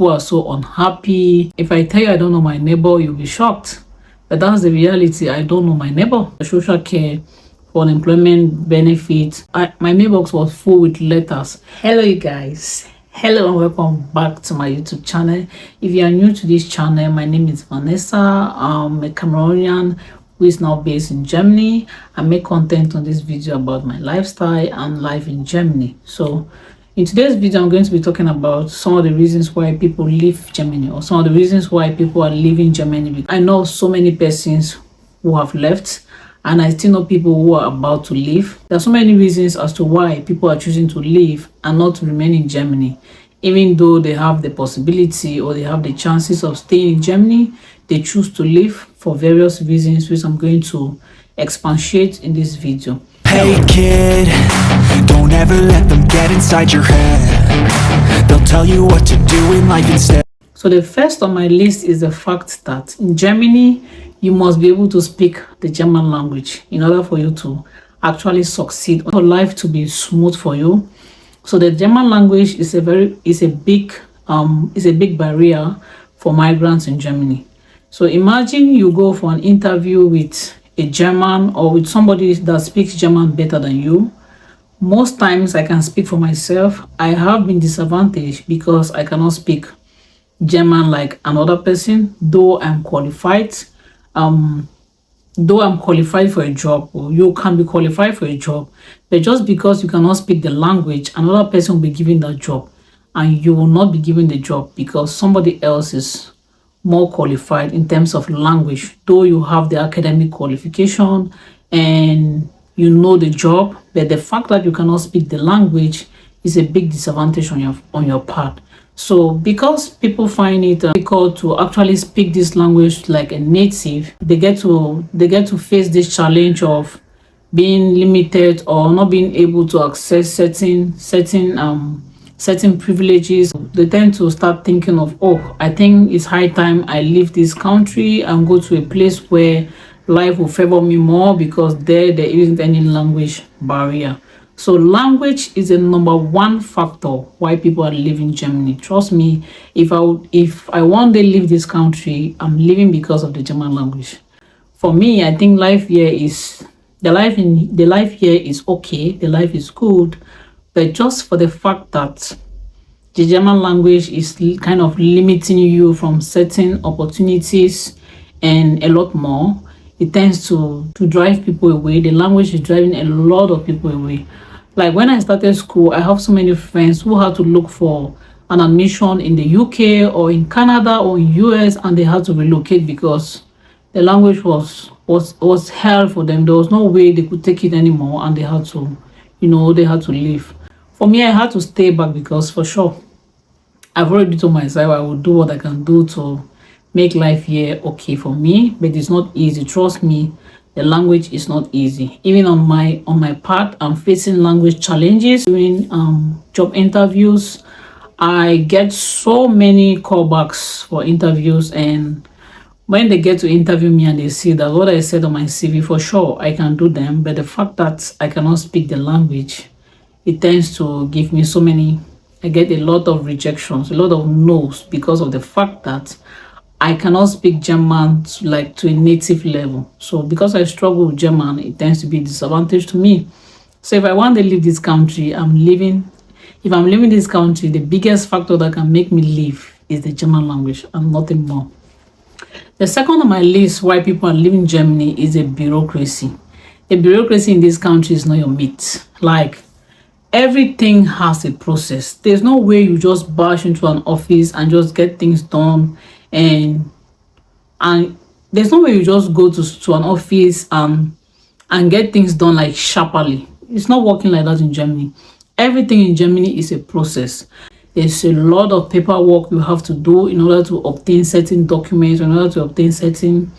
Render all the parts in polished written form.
People are so unhappy. If I tell you I don't know my neighbor, you'll be shocked. But that's the reality. I don't know my neighbor. Social care, for unemployment benefits. My mailbox was full with letters. Hello, you guys. Hello and welcome back to my YouTube channel. If you are new to this channel, my name is Vanessa. I'm a Cameroonian who is now based in Germany. I make content on this video about my lifestyle and life in Germany. So in today's video, I'm going to be talking about some of the reasons why people leave Germany, or some of the reasons why people are leaving Germany. I know so many persons who have left, and I still know people who are about to leave. There are so many reasons as to why people are choosing to leave and not to remain in Germany. Even though they have the possibility or they have the chances of staying in Germany, they choose to leave for various reasons, which I'm going to expatiate in this video. Hey kid, don't ever let them get inside your head. They'll tell you what to do in life instead. So the first on my list is the fact that in Germany, you must be able to speak the German language in order for you to actually succeed, for life to be smooth for you. So the German language is a big barrier for migrants in Germany. So imagine you go for an interview with a German or with somebody that speaks German better than you. Most times I can speak for myself. I have been disadvantaged because I cannot speak German like another person, though I'm qualified. Though I'm qualified for a job, or you can be qualified for a job, but just because you cannot speak the language, another person will be given that job and you will not be given the job because somebody else is more qualified in terms of language, though you have the academic qualification and you know the job, but the fact that you cannot speak the language is a big disadvantage on your part. So because people find it difficult to actually speak this language like a native, they get to face this challenge of being limited or not being able to access certain privileges. They tend to start thinking of, oh, I think it's high time I leave this country and go to a place where life will favor me more because there isn't any language barrier. So language is the number one factor why people are leaving Germany. Trust me, if I one day leave this country, I'm leaving because of the German language. For me, I think the life here is okay, the life is good, but just for the fact that the German language is kind of limiting you from certain opportunities and a lot more, it tends to drive people away. The language is driving a lot of people away. Like when I started school, I have so many friends who had to look for an admission in the UK or in Canada or in US, and they had to relocate because the language was hell for them. There was no way they could take it anymore, and they had to leave. For me, I had to stay back because for sure, I've already told myself I will do what I can do to make life here okay for me, but it's not easy. Trust me, the language is not easy. Even on my part, I'm facing language challenges during job interviews. I get so many callbacks for interviews, and when they get to interview me and they see that what I said on my CV, for sure I can do them, but the fact that I cannot speak the language, it tends to give me I get a lot of rejections, a lot of no's, because of the fact that I cannot speak German to a native level. So because I struggle with German, it tends to be a disadvantage to me. So if I want to leave this country, If I'm leaving this country, the biggest factor that can make me leave is the German language and nothing more. The second on my list why people are leaving Germany is the bureaucracy. The bureaucracy in this country is not your mate. Like, everything has a process. There's no way you just bash into an office and just get things done, and there's no way you just go to an office and get things done like sharply. It's not working like that in Germany. Everything in Germany is a process. There's a lot of paperwork you have to do in order to obtain certain documents, in order to obtain certain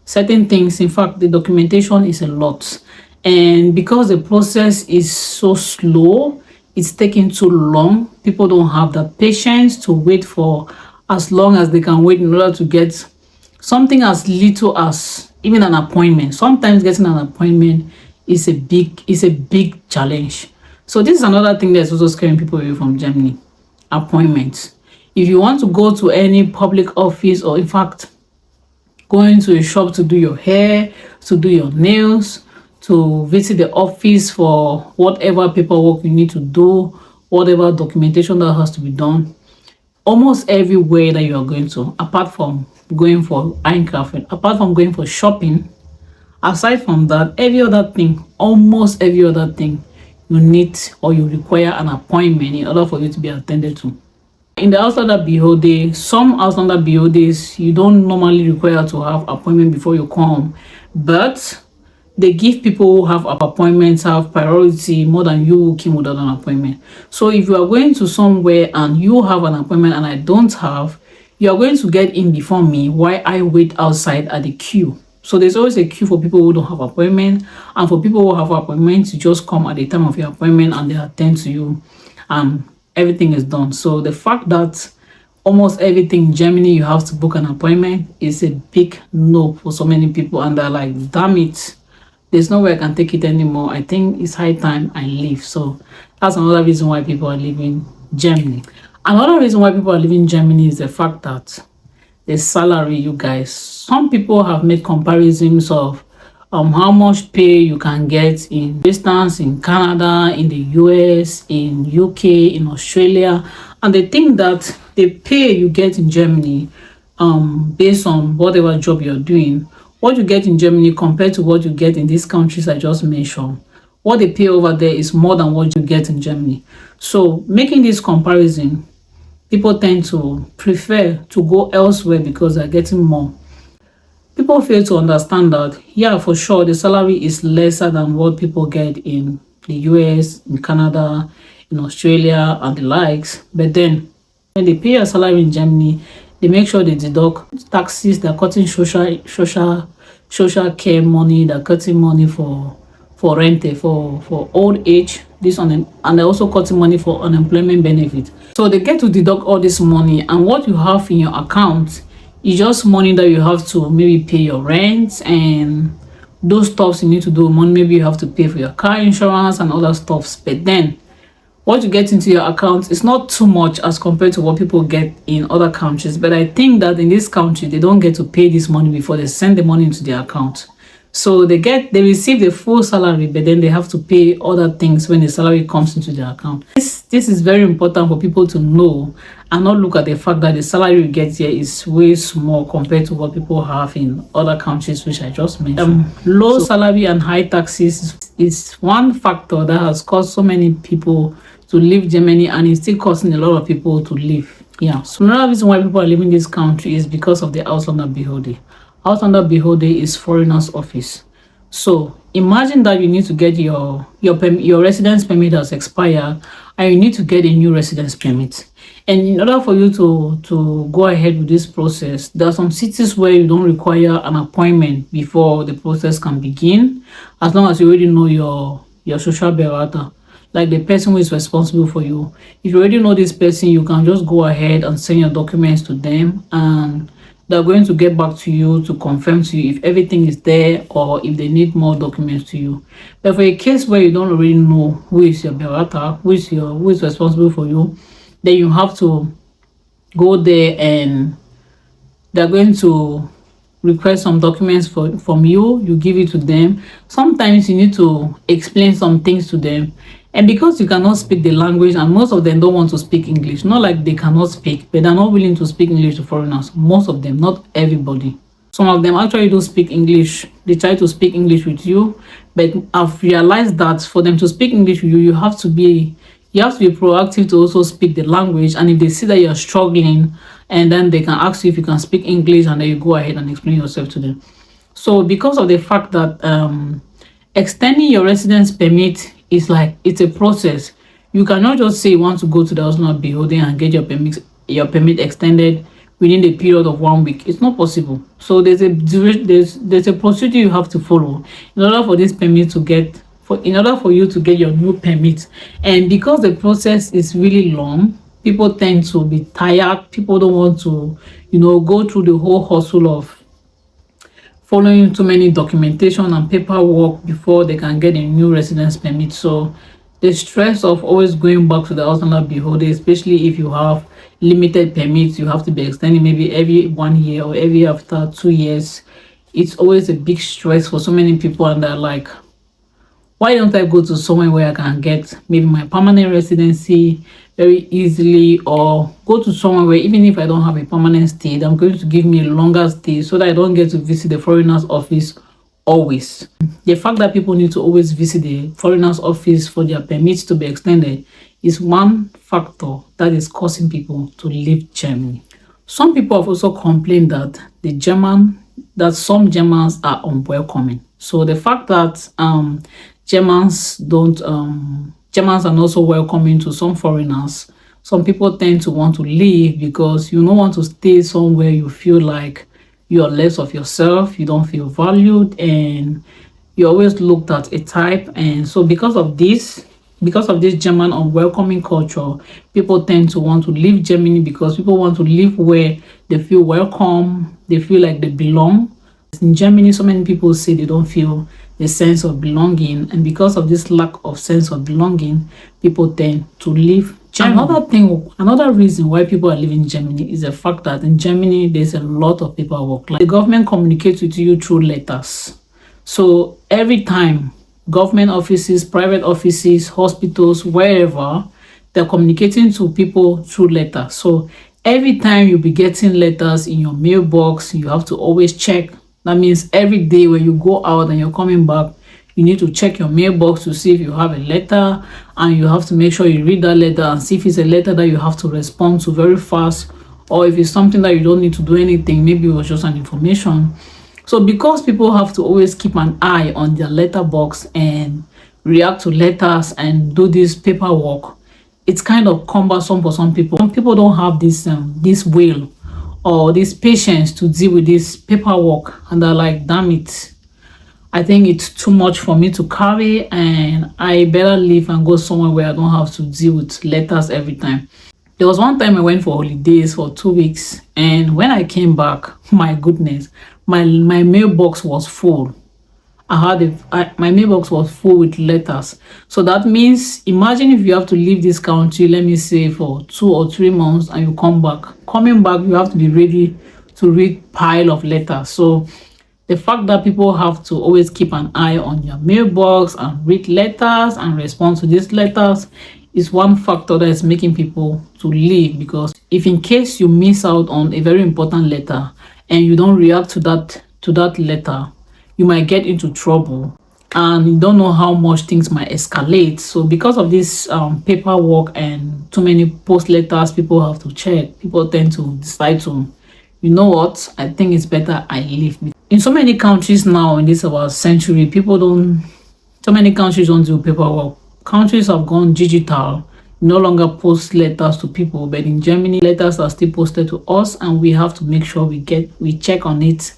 things. In fact, the documentation is a lot. And because the process is so slow, it's taking too long. People don't have the patience to wait for as long as they can wait in order to get something as little as even an appointment. Sometimes getting an appointment is a big challenge. So this is another thing that's also scaring people away from Germany. Appointments. If you want to go to any public office, or in fact going to a shop to do your hair, to do your nails, to visit the office for whatever paperwork you need to do, whatever documentation that has to be done, almost everywhere that you are going to, apart from going for handcrafting, apart from going for shopping, aside from that, every other thing, almost every other thing, you need or you require an appointment in order for you to be attended to. In the Outlander BO, some Outlander BOs, you don't normally require to have appointment before you come, but they give people who have appointments have priority more than you who came without an appointment. So if you are going to somewhere and you have an appointment and I don't have, you are going to get in before me while I wait outside at the queue. So there's always a queue for people who don't have appointment, and for people who have appointments, you just come at the time of your appointment and they attend to you, and everything is done. So the fact that almost everything in Germany you have to book an appointment is a big no for so many people, and they're like, damn it, there's no way I can take it anymore. I think it's high time I leave. So that's another reason why people are leaving Germany. Another reason why people are leaving Germany is the fact that the salary, you guys. Some people have made comparisons of how much pay you can get in distance in Canada, in the US, in UK, in Australia, and they think that the pay you get in Germany, based on whatever job you're doing, what you get in Germany compared to what you get in these countries I just mentioned, what they pay over there is more than what you get in Germany. So making this comparison, people tend to prefer to go elsewhere because they're getting more. People fail to understand that, yeah, for sure, the salary is lesser than what people get in the US, in Canada, in Australia, and the likes. But then, when they pay a salary in Germany, they make sure they deduct taxes, they're cutting social care money, they're cutting money for rent, for old age, and they're also cutting money for unemployment benefit. So they get to deduct all this money, and what you have in your account is just money that you have to maybe pay your rent and those stuffs you need to do. Money maybe you have to pay for your car insurance and other stuffs. But then what you get into your account is not too much as compared to what people get in other countries. But I think that in this country they don't get to pay this money before they send the money into their account. So they receive the full salary, but then they have to pay other things when the salary comes into their account. This is very important for people to know, and not look at the fact that the salary you get here is way small compared to what people have in other countries, which I just mentioned. Low salary and high taxes is one factor that has caused so many people to leave Germany, and it's still causing a lot of people to leave. Yeah. So another reason why people are leaving this country is because of the Ausländer Behörde. Ausländer Behörde is foreigners office. So imagine that you need to get your residence permit has expired, and you need to get a new residence permit. And in order for you to go ahead with this process, there are some cities where you don't require an appointment before the process can begin, as long as you already know your social berater, like the person who is responsible for you. If you already know this person, you can just go ahead and send your documents to them, and they're going to get back to you to confirm to you if everything is there or if they need more documents to you. But for a case where you don't already know who is your berater, who is responsible for you, then you have to go there and they're going to request some documents from you. You give it to them. Sometimes you need to explain some things to them, and because you cannot speak the language, and most of them don't want to speak English, not like they cannot speak, but they're not willing to speak English to foreigners. Most of them, not everybody. Some of them actually do speak English. They try to speak English with you, but I've realized that for them to speak English with you, you have to be proactive to also speak the language. And if they see that you're struggling, and then they can ask you if you can speak English, and then you go ahead and explain yourself to them. So because of the fact that extending your residence permit is like, it's a process. You cannot just say you want to go to the Ausländer Behörde and get your permit extended within the period of 1 week. It's not possible. So there's a procedure you have to follow in order for this permit to get in order for you to get your new permit. And because the process is really long, people tend to be tired. People don't want to, go through the whole hustle of following too many documentation and paperwork before they can get a new residence permit. So the stress of always going back to the Ausländer Behörde, especially if you have limited permits you have to be extending maybe every 1 year or every after 2 years. It's always a big stress for so many people, and they're like, why don't I go to somewhere where I can get maybe my permanent residency very easily, or go to somewhere where even if I don't have a permanent stay, they're going to give me a longer stay so that I don't get to visit the foreigner's office always. The fact that people need to always visit the foreigner's office for their permits to be extended is one factor that is causing people to leave Germany. Some people have also complained that some Germans are unwelcoming. So the fact that Germans don't Germans are not so welcoming to some foreigners, some people tend to want to leave because you don't want to stay somewhere you feel like you're less of yourself, you don't feel valued, and you always looked at a type. And so because of this German unwelcoming culture, people tend to want to leave Germany because people want to live where they feel welcome, they feel like they belong. In Germany, so many people say they don't feel a sense of belonging, and because of this lack of sense of belonging, people tend to leave Germany. Another reason why people are leaving Germany is the fact that in Germany there's a lot of paperwork. Like, the government communicates with you through letters. So every time government offices, private offices, hospitals, wherever, they're communicating to people through letters. So every time you'll be getting letters in your mailbox, you have to always check. That means every day when you go out and you're coming back, you need to check your mailbox to see if you have a letter, and you have to make sure you read that letter and see if it's a letter that you have to respond to very fast, or if it's something that you don't need to do anything, maybe it was just an information. So because people have to always keep an eye on their letterbox and react to letters and do this paperwork, it's kind of cumbersome for some people. Some people don't have this will or this patience to deal with this paperwork, and they're like, damn it, I think it's too much for me to carry, and I better leave and go somewhere where I don't have to deal with letters every time. There was one time I went for holidays for 2 weeks, and when I came back, my goodness, my mailbox was full. My mailbox was full with letters. So that means, imagine if you have to leave this country, let me say for 2 or 3 months, and you come back. Coming back, you have to be ready to read pile of letters. So the fact that people have to always keep an eye on your mailbox and read letters and respond to these letters is one factor that is making people to leave. Because if in case you miss out on a very important letter and you don't react to that letter, you might get into trouble, and you don't know how much things might escalate. So because of this paperwork and too many post letters people have to check, people tend to decide to, you know what, I think it's better I leave. In so many countries now in this our century, so many countries don't do paperwork. Countries have gone digital, no longer post letters to people, but in Germany, letters are still posted to us, and we have to make sure we check on it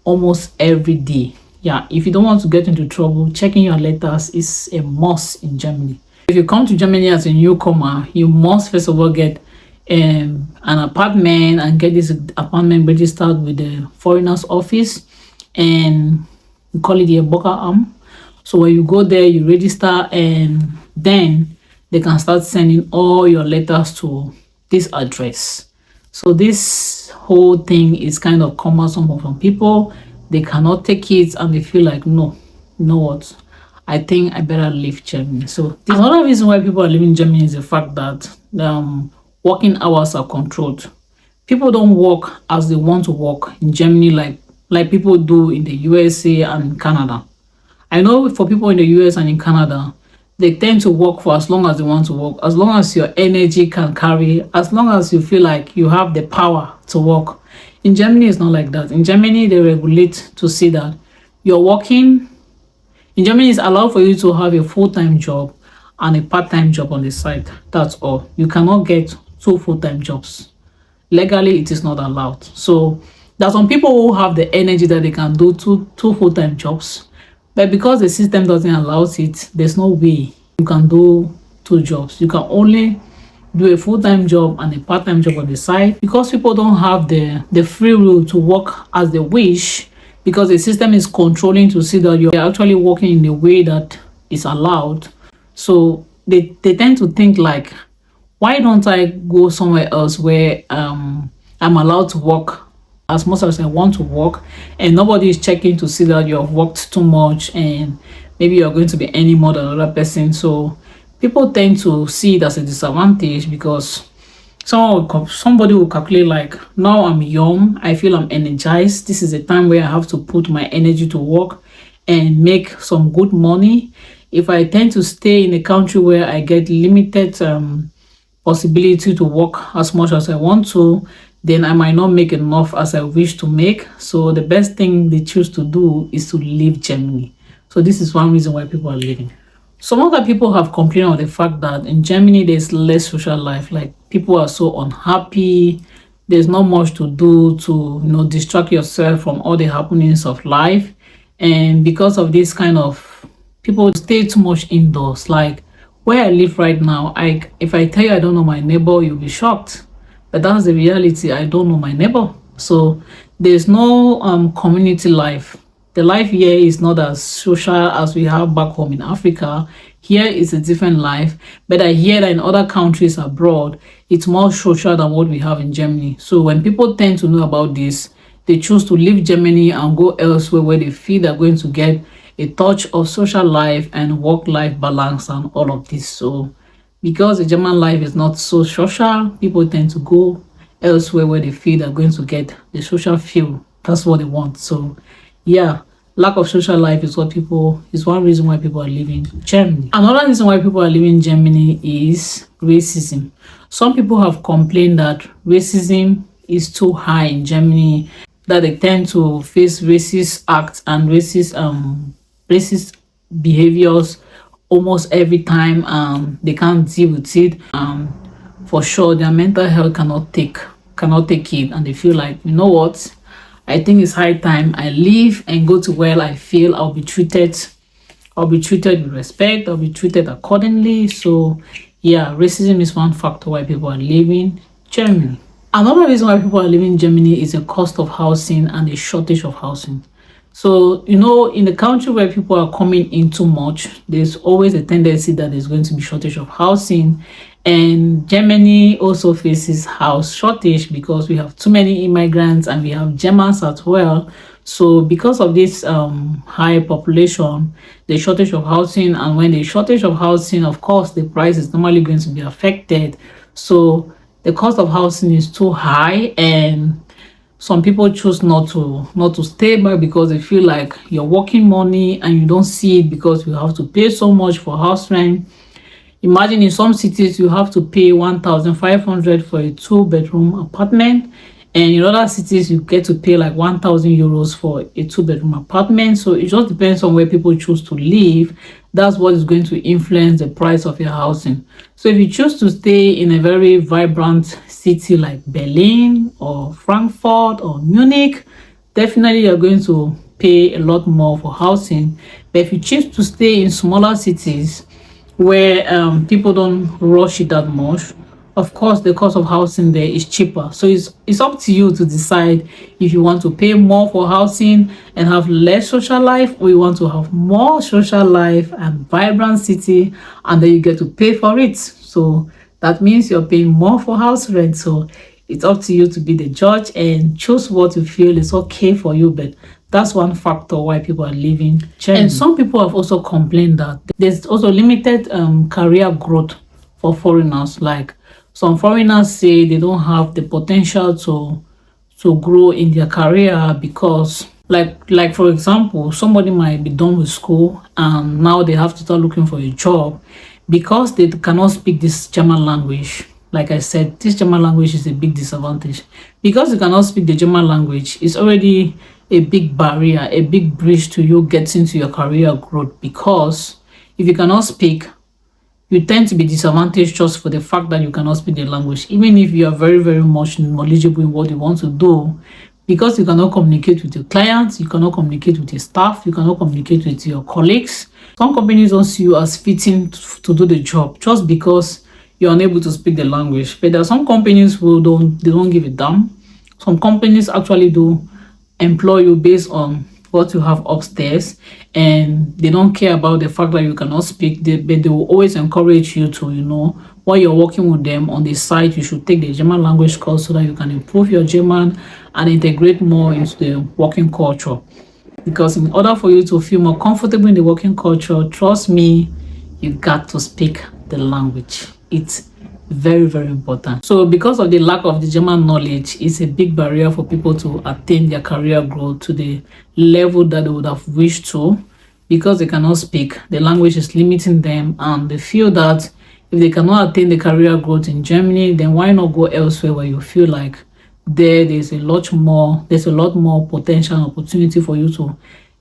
almost every day. Yeah, if you don't want to get into trouble, checking your letters is a must in Germany. If you come to Germany as a newcomer, you must first of all get an apartment and get this apartment registered with the foreigners office, and we call it the Bürgeramt. So when you go there, you register, and then they can start sending all your letters to this address. So this whole thing is kind of cumbersome for some people. They cannot take it, and they feel like, no, you know what, I think I better leave Germany. So another reason why people are leaving Germany is the fact that working hours are controlled. People don't work as they want to work in Germany like people do in the USA and Canada. I know for people in the US and in Canada, they tend to work for as long as they want to work, as long as your energy can carry, as long as you feel like you have the power to work. In Germany, it's not like that. In Germany, they regulate to see that you're working. In Germany, it's allowed for you to have a full-time job and a part-time job on the side. That's all. You cannot get 2 full-time jobs. Legally, it is not allowed. So there are some people who have the energy that they can do two full-time jobs. But because the system doesn't allow it, there's no way you can do 2 jobs. You can only do a full-time job and a part-time job on the side. Because people don't have the free will to work as they wish, because the system is controlling to see that you're actually working in the way that is allowed. So they tend to think like, Why don't I go somewhere else where I'm allowed to work as much as I want to work, and nobody is checking to see that you have worked too much and maybe you're going to be earning more than another person. So people tend to see it as a disadvantage because somebody will calculate like, now I'm young, I feel I'm energized, this is a time where I have to put my energy to work and make some good money. If I tend to stay in a country where I get limited possibility to work as much as I want to, then I might not make enough as I wish to make. So the best thing they choose to do is to leave Germany. So this is one reason why people are leaving. Some other people have complained of the fact that in Germany there's less social life. Like, people are so unhappy. There's not much to do to, distract yourself from all the happenings of life. And because of this kind of, people stay too much indoors. Like, where I live right now, if I tell you I don't know my neighbor, you'll be shocked. But that's the reality. I don't know my neighbor. So there's no community life. The life here is not as social as we have back home in Africa. Here is a different life. But I hear that in other countries abroad, it's more social than what we have in Germany. So when people tend to know about this, they choose to leave Germany and go elsewhere where they feel they're going to get a touch of social life and work-life balance and all of this. So because the German life is not so social, people tend to go elsewhere where they feel they're going to get the social feel. That's what they want. So yeah, lack of social life is one reason why people are leaving Germany. Another reason why people are leaving Germany is racism. Some people have complained that racism is too high in Germany, that they tend to face racist acts and racist behaviors almost every time. They can't deal with it. For sure their mental health cannot take it, and they feel like, you know what, I think it's high time I leave and go to where I feel I'll be treated with respect, I'll be treated accordingly. So yeah, racism is one factor why people are leaving Germany. Another reason why people are leaving Germany is the cost of housing and the shortage of housing. So, in the country where people are coming in too much, there's always a tendency that there's going to be shortage of housing. And Germany also faces house shortage because we have too many immigrants and we have Germans as well. So because of this high population, the shortage of housing, and when the shortage of housing, of course, the price is normally going to be affected. So the cost of housing is too high, and some people choose not to stay back because they feel like you're working money and you don't see it because you have to pay so much for house rent. Imagine in some cities you have to pay 1,500 for a 2-bedroom apartment, and in other cities you get to pay like 1,000 euros for a 2-bedroom apartment. So it just depends on where people choose to live. That's what is going to influence the price of your housing. So if you choose to stay in a very vibrant city like Berlin or Frankfurt or Munich, definitely you're going to pay a lot more for housing. But if you choose to stay in smaller cities where people don't rush it that much, of course the cost of housing there is cheaper. So it's up to you to decide if you want to pay more for housing and have less social life, or you want to have more social life and vibrant city, and then you get to pay for it. So that means you're paying more for house rent. So it's up to you to be the judge and choose what you feel is okay for you. But that's one factor why people are leaving Germany. And some people have also complained that there's also limited career growth for foreigners. Like, some foreigners say they don't have the potential to grow in their career because, like for example, somebody might be done with school and now they have to start looking for a job because they cannot speak this German language. Like I said, this German language is a big disadvantage. Because you cannot speak the German language, it's already a big barrier, a big bridge to you getting to your career growth. Because if you cannot speak, you tend to be disadvantaged just for the fact that you cannot speak the language, even if you are very, very much knowledgeable in what you want to do. Because you cannot communicate with your clients, you cannot communicate with your staff, you cannot communicate with your colleagues. Some companies don't see you as fitting to do the job just because you're unable to speak the language. But there are some companies who don't give a damn. Some companies actually do employ you based on what you have upstairs, and they don't care about the fact that you cannot speak. But they will always encourage you to while you're working with them on the site, you should take the German language course so that you can improve your German and integrate more into the working culture. Because in order for you to feel more comfortable in the working culture, trust me, you got to speak the language. It's very, very important. So because of the lack of the German knowledge, it's a big barrier for people to attain their career growth to the level that they would have wished to. Because they cannot speak, the language is limiting them, and they feel that if they cannot attain the career growth in Germany, then why not go elsewhere where you feel like there's a lot more potential and opportunity for you to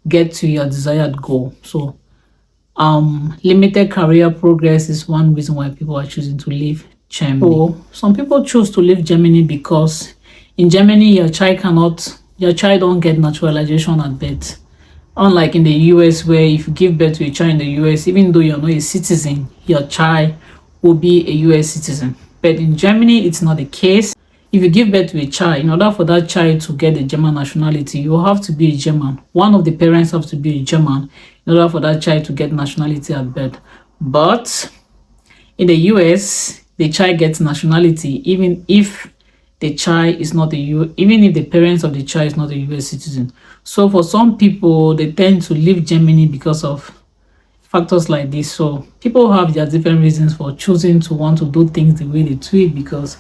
get to your desired goal. So limited career progress is one reason why people are choosing to leave Germany. So some people choose to leave Germany because in Germany your child don't get naturalization at birth. Unlike in the US, where if you give birth to a child in the US, even though you're not a citizen, your child will be a US citizen. But in Germany, it's not the case. If you give birth to a child, in order for that child to get the German nationality, you have to be a German. One of the parents have to be a German in order for that child to get nationality at birth. But in the US, the child gets nationality even if the child is not even if the parents of the child is not a US citizen. So for some people, they tend to leave Germany because of factors like this. So people have their different reasons for choosing to want to do things the way they do it, because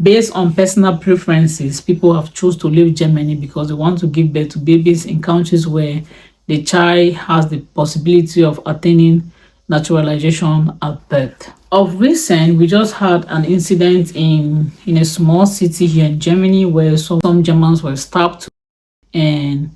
based on personal preferences, people have chosen to leave Germany because they want to give birth to babies in countries where the child has the possibility of attaining naturalization at birth. Of recent, we just had an incident in a small city here in Germany where some Germans were stabbed, and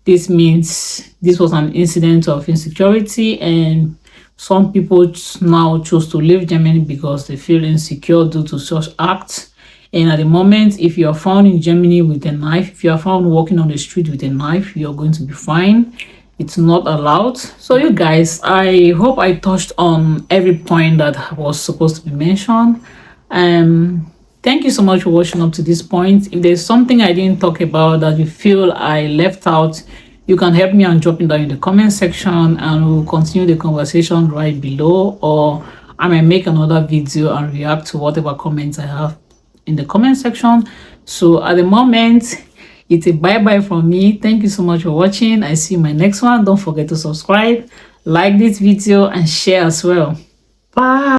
this means this was an incident of insecurity, and some people now choose to leave Germany because they feel insecure due to such acts. And at the moment, if you are found in Germany with a knife, if you are found walking on the street with a knife, you're going to be fined. It's not allowed. So you guys, I hope I touched on every point that was supposed to be mentioned. Thank you so much for watching up to this point. If there's something I didn't talk about that you feel I left out, you can help me and drop it down in the comment section, and we'll continue the conversation right below, or I might make another video and react to whatever comments I have in the comment section. So at the moment, it's a bye-bye from me. Thank you so much for watching. I see you in my next one. Don't forget to subscribe, like this video, and share as well. Bye.